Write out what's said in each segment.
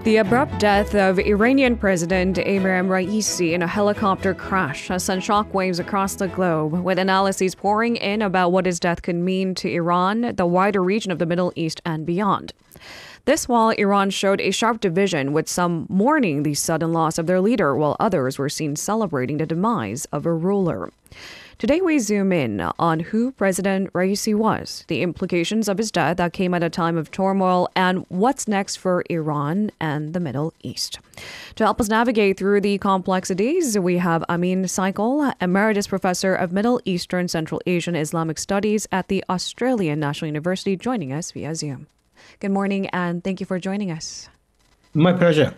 The abrupt death of Iranian President Ebrahim Raisi in a helicopter crash has sent shockwaves across the globe, with analyses pouring in about what his death could mean to Iran, the wider region of the Middle East, and beyond. This while Iran showed a sharp division, with some mourning the sudden loss of their leader, while others were seen celebrating the demise of a ruler. Today we zoom in on who President Raisi was, the implications of his death that came at a time of turmoil, and what's next for Iran and the Middle East. To help us navigate through the complexities, we have Amin Saikal, Emeritus Professor of Middle Eastern, Central Asian Islamic Studies at the Australian National University, joining us via Zoom. Good morning, and thank you for joining us. My pleasure.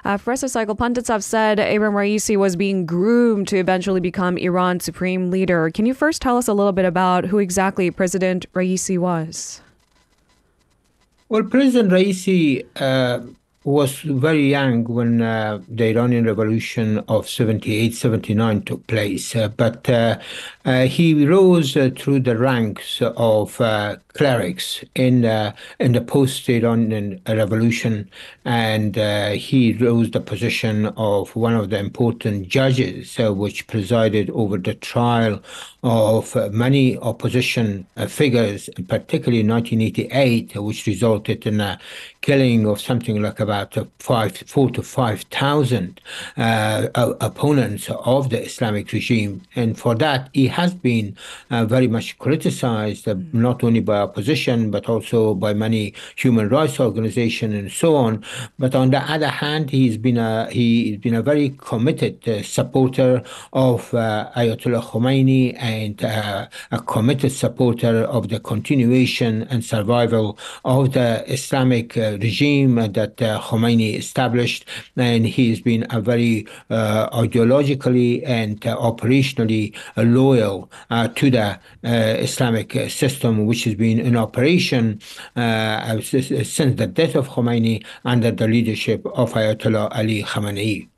Professor Saikal, pundits have said Ebrahim Raisi was being groomed to eventually become Iran's supreme leader. Can you first tell us a little bit about who exactly President Raisi was? Well, President Raisi was very young when the Iranian Revolution of 78, 79 took place. But he rose through the ranks of clerics in the post-Iranian Revolution, and he rose the position of one of the important judges, which presided over the trial of many opposition figures, particularly in 1988, which resulted in a killing of something like about 4,000 to 5,000 opponents of the Islamic regime. And for that, he has been very much criticized, not only by opposition, but also by many human rights organizations and so on. But on the other hand, he's been a very committed supporter of Ayatollah Khomeini, and a committed supporter of the continuation and survival of the Islamic regime that Khomeini established. And he's been a very ideologically and operationally loyal to the Islamic system, which has been in operation since the death of Khomeini under the leadership of Ayatollah Ali Khamenei.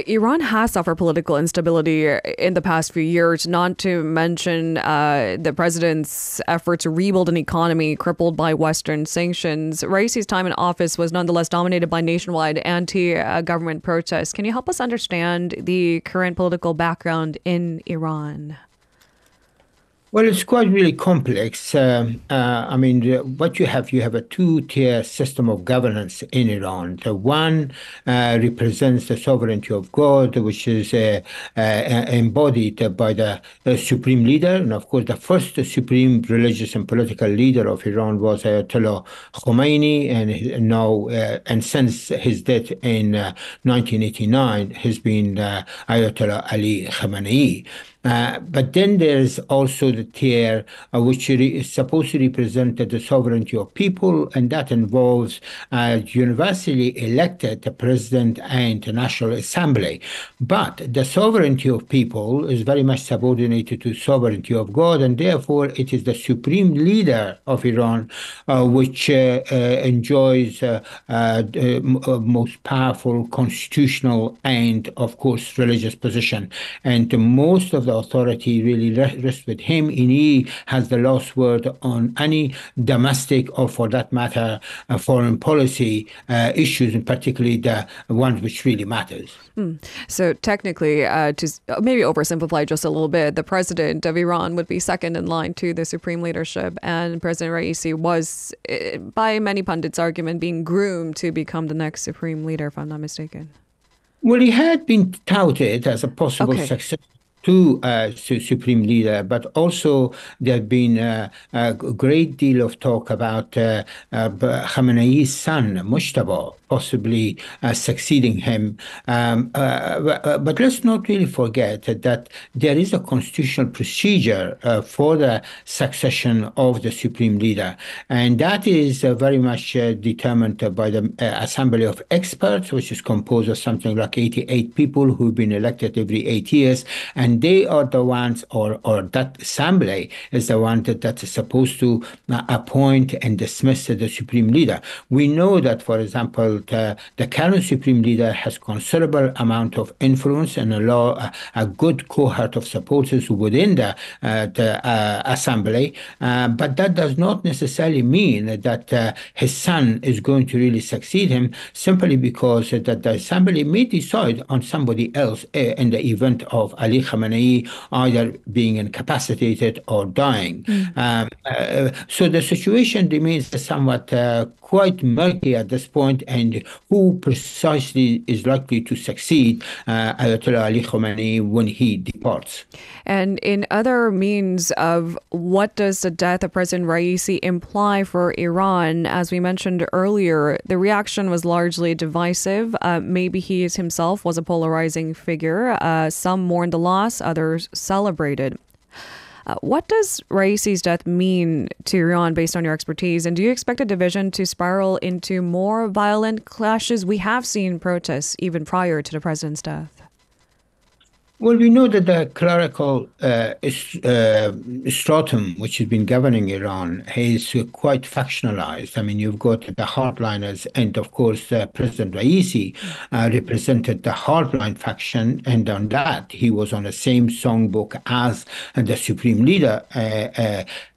Iran has suffered political instability in the past few years, not to mention the president's effort to rebuild an economy crippled by Western sanctions. Raisi's time in office was nonetheless dominated by nationwide anti-government protests. Can you help us understand the current political background in Iran? Well, it's quite really complex. What you have a two-tier system of governance in Iran. The one represents the sovereignty of God, which is embodied by the supreme leader. And of course, the first supreme religious and political leader of Iran was Ayatollah Khomeini, and since his death in 1989 has been Ayatollah Ali Khamenei. But then there's also the tier which is supposed to represent the sovereignty of people, and that involves universally elected president and the National Assembly. But the sovereignty of people is very much subordinated to sovereignty of God, and therefore it is the supreme leader of Iran which enjoys most powerful constitutional and, of course, religious position. And most of the authority really rests with him, and he has the last word on any domestic or, for that matter, foreign policy issues, and particularly the ones which really matters. So technically, to maybe oversimplify just a little bit, the president of Iran would be second in line to the supreme leadership, and President Raisi was, by many pundits' argument, being groomed to become the next supreme leader, if I'm not mistaken. Well, he had been touted as a possible successor to supreme leader, but also there had been a great deal of talk about Khamenei's son, Mujtaba, possibly succeeding him. But let's not really forget that there is a constitutional procedure for the succession of the supreme leader, and that is very much determined by the Assembly of Experts, which is composed of something like 88 people who've been elected every 8 years, and and they are the ones, or that assembly is the one that is supposed to appoint and dismiss the supreme leader. We know that, for example, the current supreme leader has considerable amount of influence and a good cohort of supporters within the assembly, but that does not necessarily mean that his son is going to really succeed him, simply because that the assembly may decide on somebody else in the event of Ali Khamenei either being incapacitated or dying. So the situation remains somewhat quite murky at this point, and who precisely is likely to succeed Ayatollah Ali Khamenei when he departs. And in other means of what does the death of President Raisi imply for Iran? As we mentioned earlier, the reaction was largely divisive. Maybe he himself was a polarizing figure. Some mourned the loss, others celebrated. What does Raisi's death mean to Iran based on your expertise? And do you expect a division to spiral into more violent clashes? We have seen protests even prior to the president's death. Well, we know that the clerical stratum, which has been governing Iran, is quite factionalized. I mean, you've got the hardliners, and of course, President Raisi represented the hardline faction, and on that, he was on the same songbook as the supreme leader.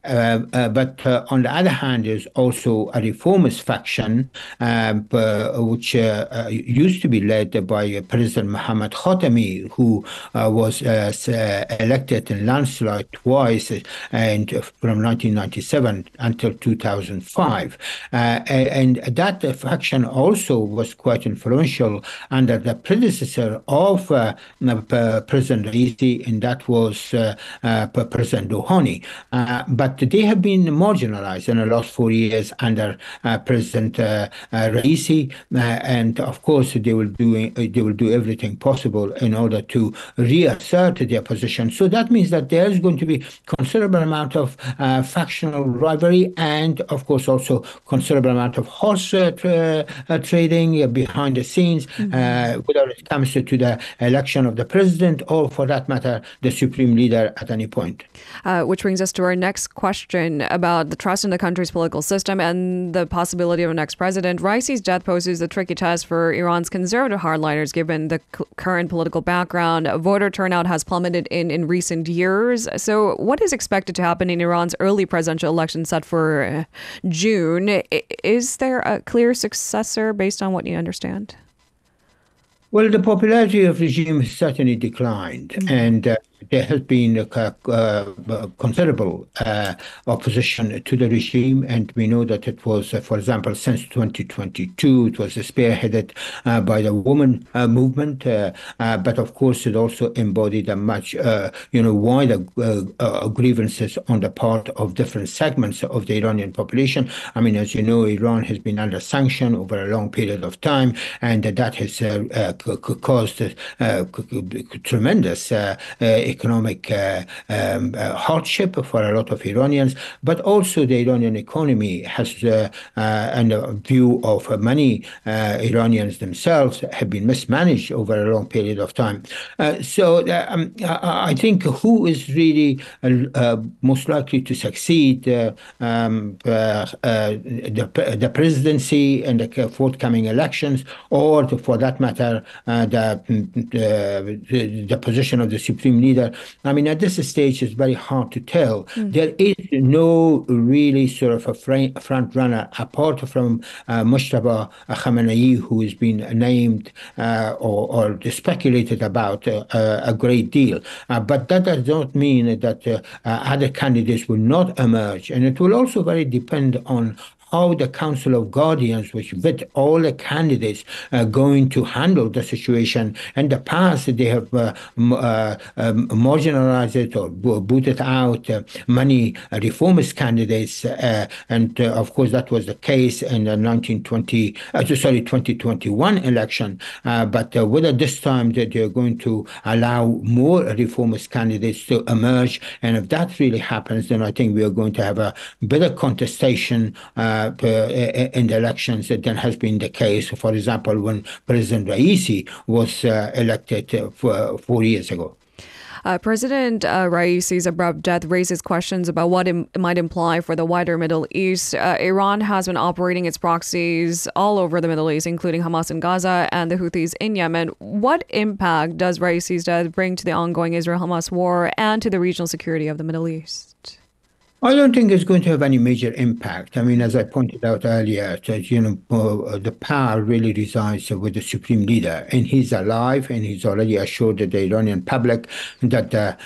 But on the other hand, there's also a reformist faction, which used to be led by President Mohammad Khatami, who was elected in landslide twice, and from 1997 until 2005. And that faction also was quite influential under the predecessor of President Raisi, and that was President Rouhani. But they have been marginalized in the last 4 years under President Raisi, and of course they will do everything possible in order to reassert their position. So that means that there is going to be considerable amount of factional rivalry, and of course also considerable amount of horse trading behind the scenes, whether it comes to the election of the president or, for that matter, the supreme leader at any point. Which brings us to our next question about the trust in the country's political system and the possibility of a next president. Raisi's death poses a tricky test for Iran's conservative hardliners, given the current political background. Voter turnout has plummeted in recent years. So what is expected to happen in Iran's early presidential election set for June? Is there a clear successor based on what you understand? Well, the popularity of the regime has certainly declined, and there has been a considerable opposition to the regime, and we know that it was, for example, since 2022, it was spearheaded by the women movement, but of course it also embodied a much, wider grievances on the part of different segments of the Iranian population. I mean, as you know, Iran has been under sanction over a long period of time, and that has caused tremendous economic hardship for a lot of Iranians, but also the Iranian economy has, in a view of many Iranians themselves, have been mismanaged over a long period of time. So I think who is really most likely to succeed the presidency and the forthcoming elections, or for that matter, the position of the supreme leader. I mean, at this stage, it's very hard to tell. There is no really sort of a front runner apart from Mujtaba Khamenei, who has been named or speculated about a great deal. But that does not mean that other candidates will not emerge. And it will also very depend on how the Council of Guardians, which vet all the candidates, are going to handle the situation. In the past, they have marginalized it or booted out many reformist candidates, and of course that was the case in the 2021 election. But whether this time that they're going to allow more reformist candidates to emerge, and if that really happens, then I think we are going to have a better contestation in the elections than has been the case, for example, when President Raisi was elected 4 years ago. President Raisi's abrupt death raises questions about what it might imply for the wider Middle East. Iran has been operating its proxies all over the Middle East, including Hamas in Gaza and the Houthis in Yemen. What impact does Raisi's death bring to the ongoing Israel-Hamas war and to the regional security of the Middle East? I don't think it's going to have any major impact. I mean, as I pointed out earlier, that, the power really resides with the supreme leader, and he's alive, and he's already assured the Iranian public that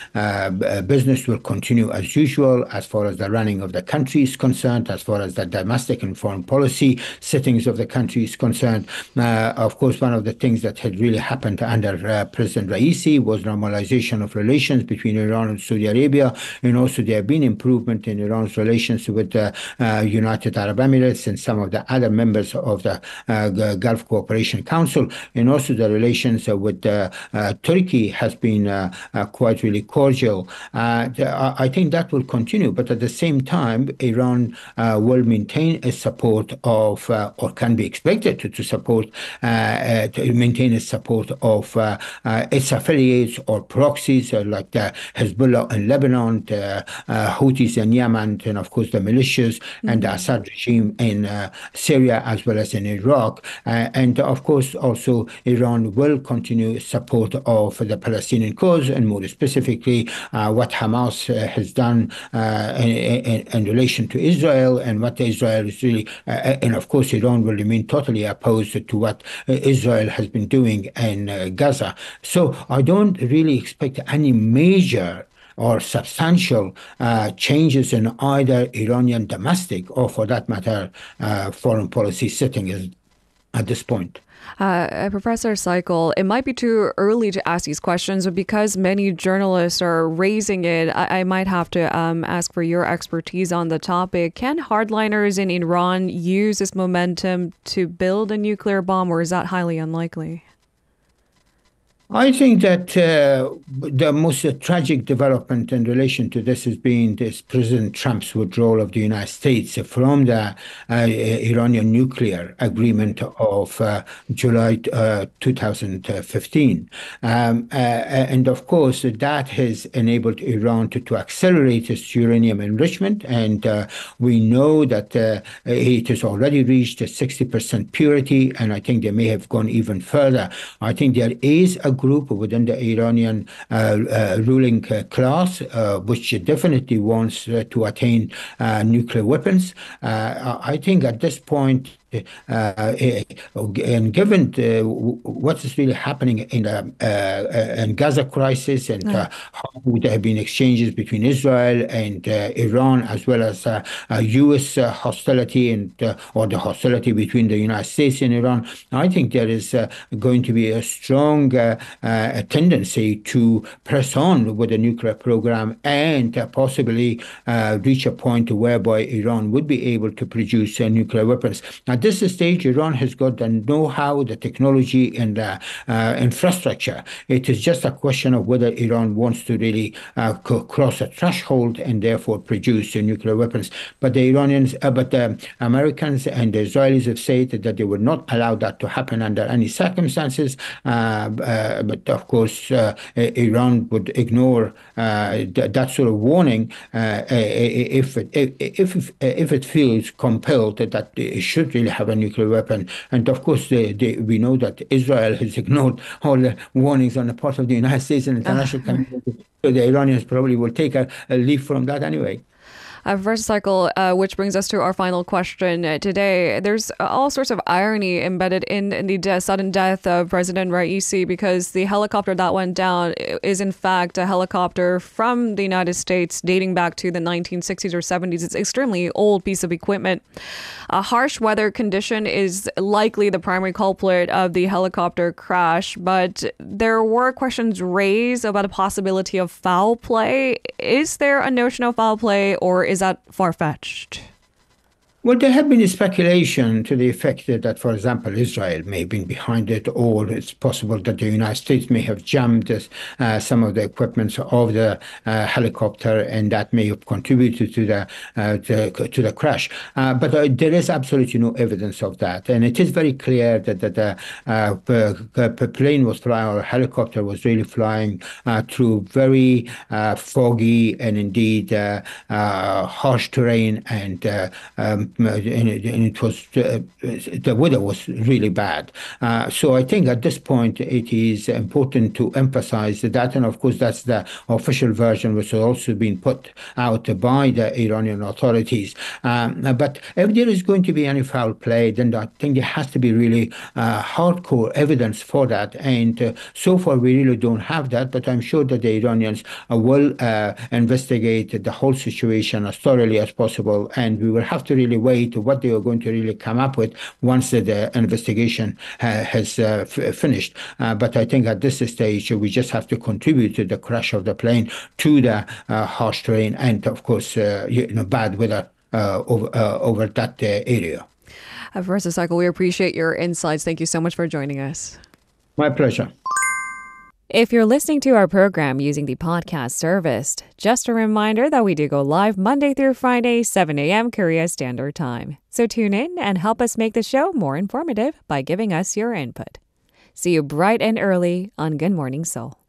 business will continue as usual as far as the running of the country is concerned, as far as the domestic and foreign policy settings of the country is concerned. Of course, one of the things that had really happened under President Raisi was normalization of relations between Iran and Saudi Arabia, and also there have been improvement in Iran's relations with the United Arab Emirates and some of the other members of the Gulf Cooperation Council, and also the relations with Turkey has been quite really cordial. I think that will continue, but at the same time, Iran will maintain a support of, or can be expected to support, to maintain a support of its affiliates or proxies like the Hezbollah in Lebanon, the Houthis in Yemen, and of course the militias and the Assad regime in Syria as well as in Iraq. And of course also Iran will continue support of the Palestinian cause, and more specifically what Hamas has done in relation to Israel, and what Israel is really, and of course Iran will remain totally opposed to what Israel has been doing in Gaza. So I don't really expect any major or substantial changes in either Iranian domestic or, for that matter, foreign policy setting at this point. Professor Saikal, it might be too early to ask these questions, but because many journalists are raising it, I might have to ask for your expertise on the topic. Can hardliners in Iran use this momentum to build a nuclear bomb, or is that highly unlikely? I think that the most tragic development in relation to this has been this President Trump's withdrawal of the United States from the Iranian nuclear agreement of July 2015. And of course, that has enabled Iran to accelerate its uranium enrichment. And we know that it has already reached a 60% purity, and I think they may have gone even further. I think there is a group within the Iranian ruling class which definitely wants to attain nuclear weapons. I think at this point, and given what is really happening in the Gaza crisis, and how there have been exchanges between Israel and Iran, as well as U.S. hostility and or the hostility between the United States and Iran, I think there is going to be a strong tendency to press on with the nuclear program and possibly reach a point whereby Iran would be able to produce nuclear weapons. At this stage, Iran has got the know-how, the technology, and the infrastructure. It is just a question of whether Iran wants to really cross a threshold and therefore produce nuclear weapons. But the Americans and the Israelis have said that they would not allow that to happen under any circumstances. But of course, Iran would ignore that sort of warning if it feels compelled that it should really have a nuclear weapon. And of course, we know that Israel has ignored all the warnings on the part of the United States and international community. So the Iranians probably will take a leaf from that anyway. First cycle, which brings us to our final question today. There's all sorts of irony embedded in the sudden death of President Raisi, because the helicopter that went down is in fact a helicopter from the United States dating back to the 1960s or 70s. It's an extremely old piece of equipment. A harsh weather condition is likely the primary culprit of the helicopter crash, but there were questions raised about a possibility of foul play. Is there a notion of foul play, or is that far-fetched? Well, there have been speculation to the effect that, for example, Israel may have been behind it, or it's possible that the United States may have jammed some of the equipment of the helicopter, and that may have contributed to the crash. But there is absolutely no evidence of that, and it is very clear that the plane was flying, or helicopter was really flying through very foggy and indeed harsh terrain, and it was the weather was really bad. So I think at this point it is important to emphasize that, and of course that's the official version, which has also been put out by the Iranian authorities. But if there is going to be any foul play, then I think there has to be really hardcore evidence for that. And so far we really don't have that. But I'm sure that the Iranians will investigate the whole situation as thoroughly as possible, and we will have to really wait what they are going to really come up with once the investigation has finished. But I think at this stage we just have to contribute to the crash of the plane, to the harsh terrain, and of course bad weather over that area. Professor Saikal, we appreciate your insights. Thank you so much for joining us. My pleasure. If you're listening to our program using the podcast service, just a reminder that we do go live Monday through Friday, 7 a.m. Korea Standard Time. So tune in and help us make the show more informative by giving us your input. See you bright and early on Good Morning Seoul.